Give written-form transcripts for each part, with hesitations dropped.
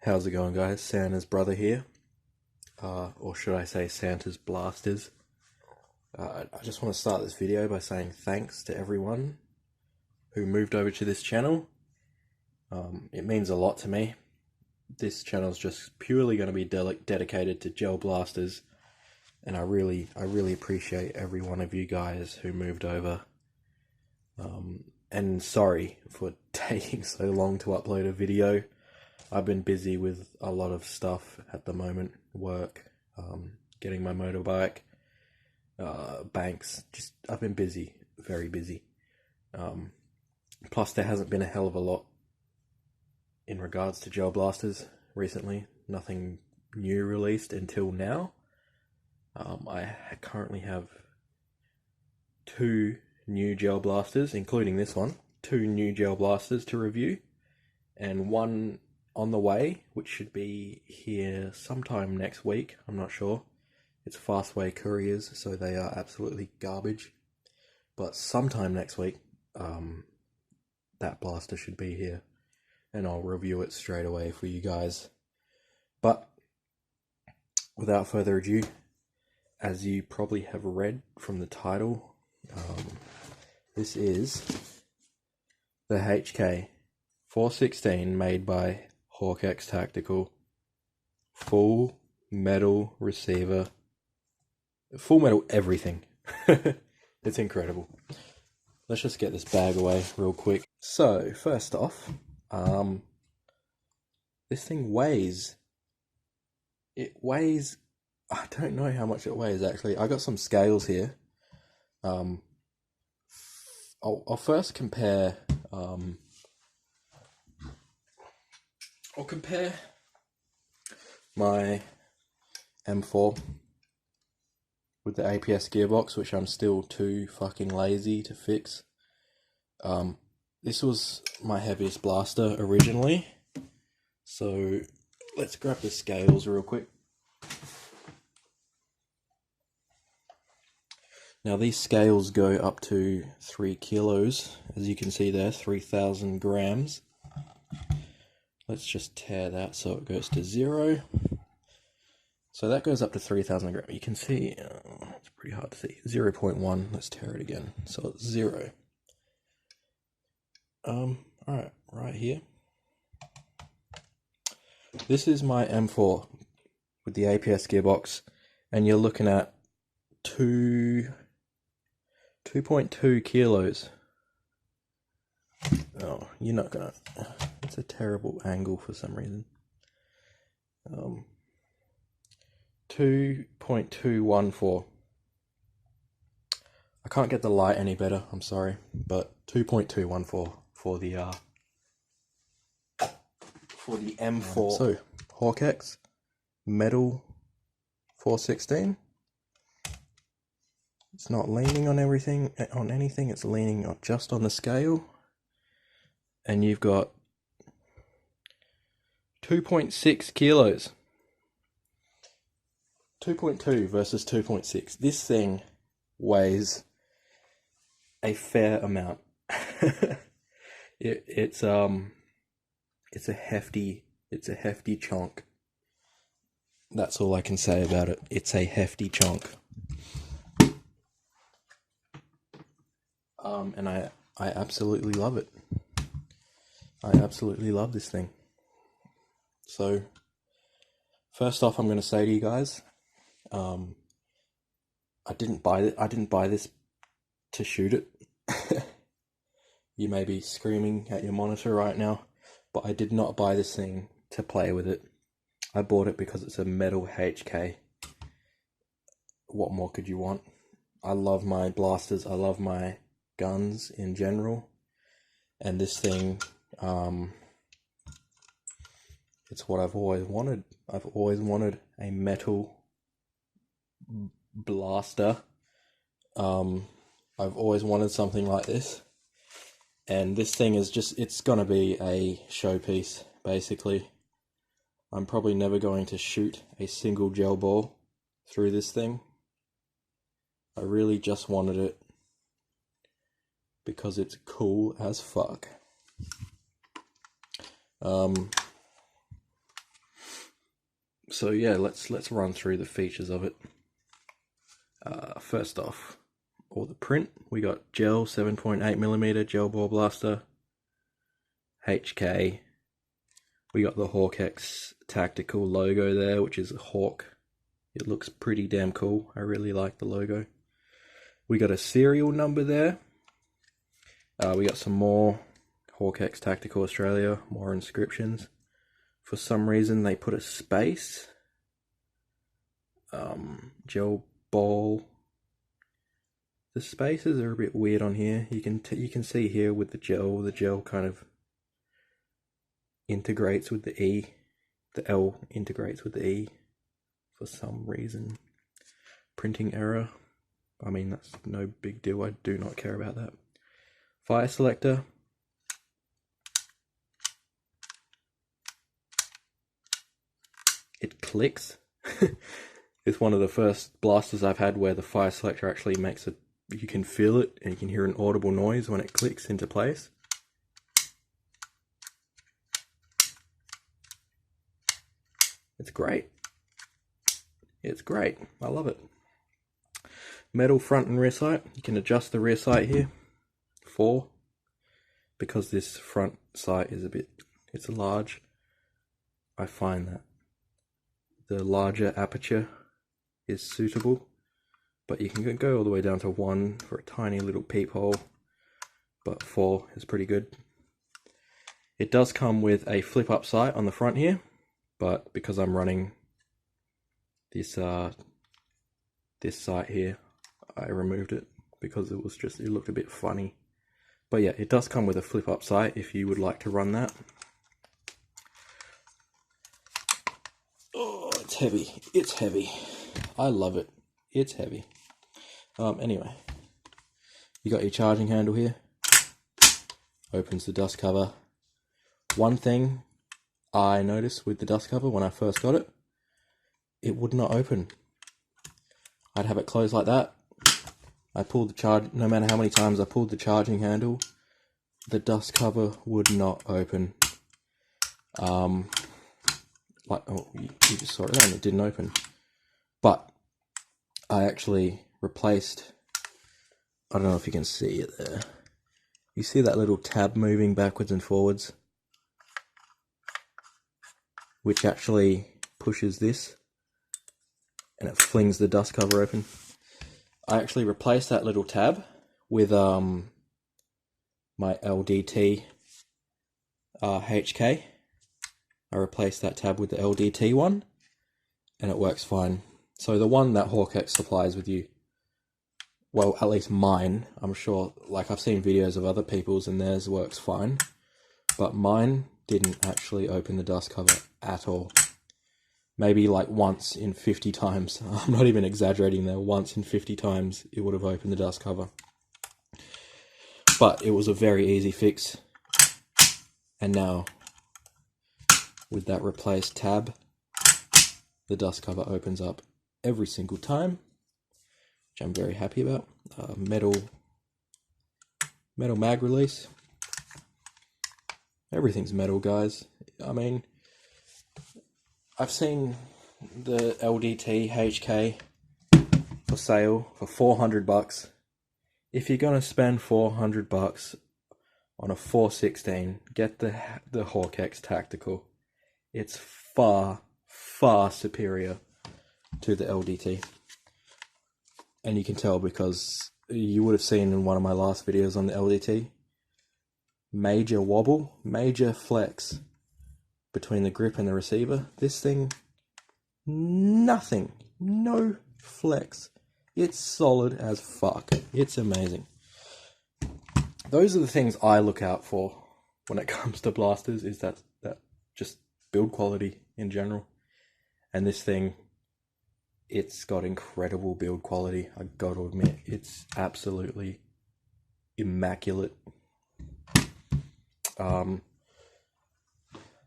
How's it going, guys? Santa's brother here, or should I say Santa's blasters. I just want to start this video by saying thanks to everyone who moved over to this channel. It means a lot to me. This channel is just purely going to be dedicated to gel blasters, and I really appreciate every one of you guys who moved over. And sorry for taking so long to upload a video. I've been busy with a lot of stuff at the moment, work, getting my motorbike, banks, I've been busy, very busy. Plus there hasn't been a hell of a lot in regards to gel blasters recently, nothing new released until now. I currently have 2 new gel blasters, including this one, 2 new gel blasters to review, and one on the way, which should be here sometime next week. I'm not sure. It's Fastway couriers, so they are absolutely garbage. But sometime next week, that blaster should be here, and I'll review it straight away for you guys. But without further ado, as you probably have read from the title, this is the HK416 made by Hawkex Tactical, full metal receiver, full metal everything. It's incredible. Let's just get this bag away real quick. So first off, this thing weighs, I don't know how much it weighs actually. I got some scales here. I'll first compare, I'll compare my M4 with the APS gearbox, which I'm still too fucking lazy to fix. This was my heaviest blaster originally, so let's grab the scales real quick. Now these scales go up to 3 kilos, as you can see there, 3,000 grams. Let's just tear that so it goes to 0. So that goes up to 3,000 grams. You can see, it's pretty hard to see, 0.1. Let's tear it again. So it's 0. Alright, right here. This is my M4 with the APS gearbox, and you're looking at 2.2 kilos. Oh, you're not gonna, it's a terrible angle for some reason. 2.214. I can't get the light any better, I'm sorry, but 2.214 for the M4. So, Hawkex metal 416. It's not leaning on anything, it's leaning just on the scale. And you've got 2.6 kilos. 2.2 versus 2.6. This thing weighs a fair amount. It's a hefty chunk. That's all I can say about it. It's a hefty chunk. And I absolutely love it. I absolutely love this thing. So, first off, I'm going to say to you guys, I didn't buy this to shoot it. You may be screaming at your monitor right now, but I did not buy this thing to play with it. I bought it because it's a metal HK. What more could you want? I love my blasters. I love my guns in general, and this thing, it's what I've always wanted. I've always wanted a metal blaster. I've always wanted something like this, and this thing is just, it's gonna be a showpiece, basically. I'm probably never going to shoot a single gel ball through this thing. I really just wanted it because it's cool as fuck. So yeah, let's run through the features of it. First off, all the print. We got gel 7.8mm gel ball blaster, HK. We got the Hawkex tactical logo there, which is a hawk. It looks pretty damn cool. I really like the logo. We got a serial number there. We got some more Hawkex Tactical Australia, more inscriptions. For some reason they put a space. Gel ball. The spaces are a bit weird on here. You can see here with the gel kind of integrates with the E. The L integrates with the E for some reason. Printing error. I mean, that's no big deal. I do not care about that. Fire selector. It clicks. It's one of the first blasters I've had where the fire selector actually makes it, you can feel it and you can hear an audible noise when it clicks into place. It's great. It's great. I love it. Metal front and rear sight. You can adjust the rear sight here. 4. Because this front sight is it's large. I find that the larger aperture is suitable, but you can go all the way down to 1 for a tiny little peephole, but 4 is pretty good. It does come with a flip up sight on the front here, but because I'm running this this sight here, I removed it because it looked a bit funny. But yeah, it does come with a flip up sight if you would like to run that. Oh, it's heavy. It's heavy. I love it. It's heavy. Anyway, you got your charging handle here. Opens the dust cover. One thing I noticed with the dust cover when I first got it, it would not open. I'd have it closed like that. I pulled the charge, no matter how many times I pulled the charging handle, the dust cover would not open. Like, oh, you just saw it then, it didn't open. But I actually replaced, I don't know if you can see it there. You see that little tab moving backwards and forwards? Which actually pushes this and it flings the dust cover open. I actually replaced that little tab with my LDT HK. I replaced that tab with the LDT one and it works fine. So the one that Hawkex supplies with you, well, at least mine, I'm sure, like I've seen videos of other people's and theirs works fine, but mine didn't actually open the dust cover at all. Maybe like once in 50 times. I'm not even exaggerating there. Once in 50 times it would have opened the dust cover. But it was a very easy fix. And now, with that replaced tab, the dust cover opens up every single time, which I'm very happy about. Metal mag release. Everything's metal, guys. I mean, I've seen the LDT HK for sale for $400. If you're gonna spend $400 on a 416, get the Hawkex Tactical. It's far superior to the LDT, and you can tell because you would have seen in one of my last videos on the LDT. Major wobble, major flex between the grip and the receiver. This thing, nothing, no flex. It's solid as fuck. It's amazing. Those are the things I look out for when it comes to blasters, is that just build quality in general. And this thing, it's got incredible build quality. I got to admit, it's absolutely immaculate.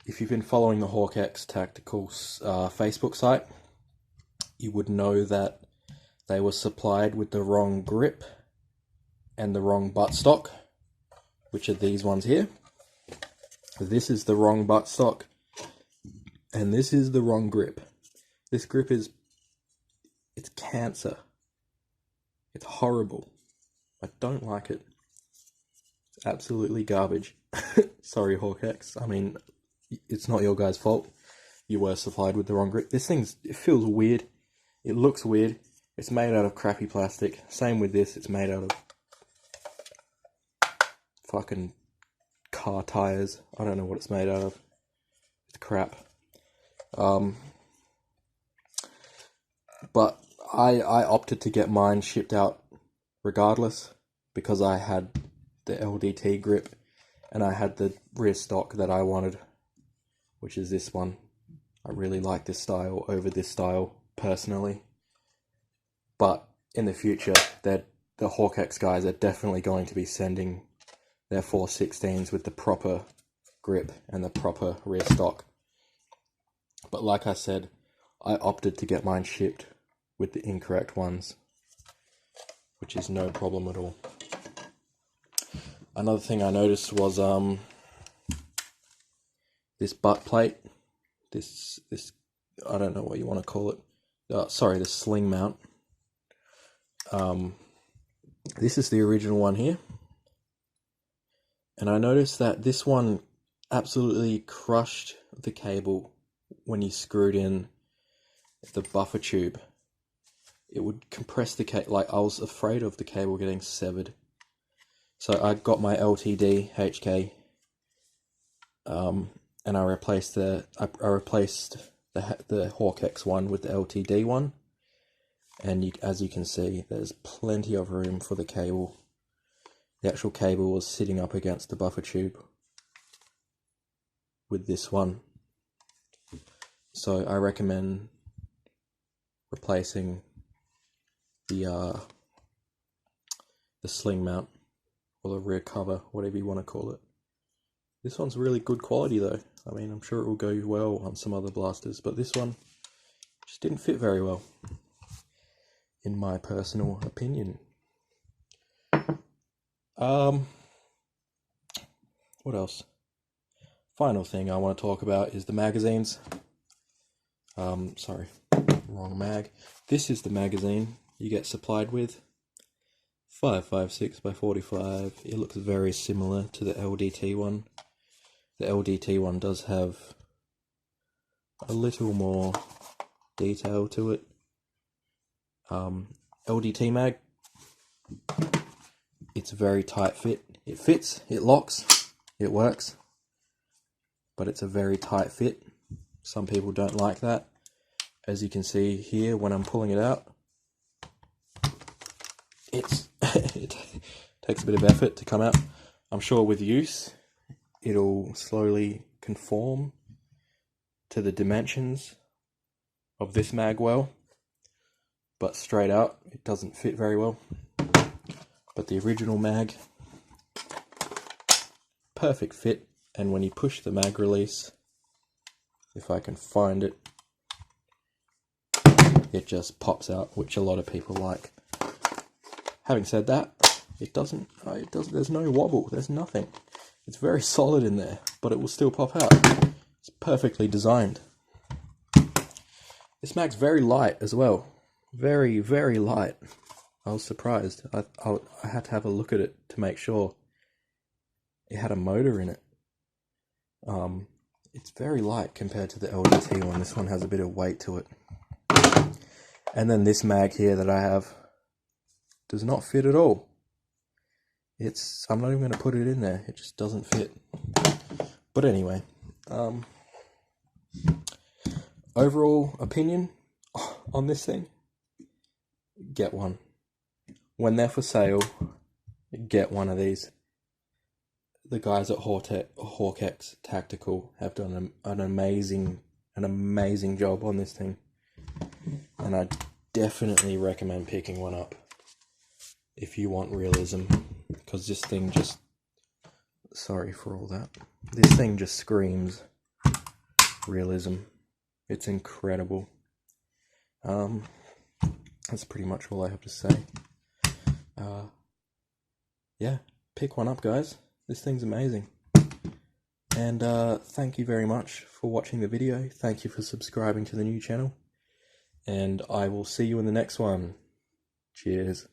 If you've been following the Hawkex Tactical Facebook site, you would know that they were supplied with the wrong grip and the wrong buttstock, which are these ones here. This is the wrong buttstock, and this is the wrong grip. This grip is, it's cancer. It's horrible. I don't like it. It's absolutely garbage. Sorry, Hawkex. I mean, it's not your guys' fault. You were supplied with the wrong grip. This it feels weird. It looks weird. It's made out of crappy plastic. Same with this. It's made out of fucking car tires. I don't know what it's made out of. It's crap. But I opted to get mine shipped out regardless because I had the LDT grip and I had the rear stock that I wanted, which is this one. I really like this style over this style personally. But in the future, the Hawkex guys are definitely going to be sending their 416s with the proper grip and the proper rear stock. But like I said, I opted to get mine shipped with the incorrect ones, which is no problem at all. Another thing I noticed was this butt plate. This I don't know what you want to call it. Sorry, the sling mount. This is the original one here. And I noticed that this one absolutely crushed the cable when you screwed in the buffer tube. It would compress the cable. Like, I was afraid of the cable getting severed. So I got my LTD HK, and I replaced the Hawkex one with the LTD one. And as you can see, there's plenty of room for the cable. The actual cable was sitting up against the buffer tube with this one. So I recommend replacing the sling mount or the rear cover, whatever you want to call it. This one's really good quality though. I mean, I'm sure it will go well on some other blasters, but this one just didn't fit very well, in my personal opinion. What else? Final thing I want to talk about is the magazines. Sorry, wrong mag. This is the magazine you get supplied with. 5.56 by 45. It looks very similar to the LDT one. The LDT one does have a little more detail to it. LDT mag, it's a very tight fit. It fits, it locks, it works, but it's a very tight fit. Some people don't like that. As you can see here, when I'm pulling it out, it takes a bit of effort to come out. I'm sure with use, it'll slowly conform to the dimensions of this mag well, but straight out, it doesn't fit very well. But the original mag, perfect fit, and when you push the mag release, if I can find it, it just pops out, which a lot of people like. Having said that, there's no wobble, there's nothing. It's very solid in there, but it will still pop out. It's perfectly designed. This mag's very light as well. Very, very light. I was surprised. I had to have a look at it to make sure it had a motor in it. It's very light compared to the LDT one. This one has a bit of weight to it. And then this mag here that I have does not fit at all. I'm not even going to put it in there. It just doesn't fit. But anyway, overall opinion on this thing, get one. When they're for sale, get one of these. The guys at Hawkex Tactical have done an amazing job on this thing, and I definitely recommend picking one up if you want realism, because this thing just, sorry for all that, this thing just screams realism. It's incredible. That's pretty much all I have to say. Yeah, pick one up, guys. This thing's amazing. And thank you very much for watching the video. Thank you for subscribing to the new channel. and I will see you in the next one. Cheers.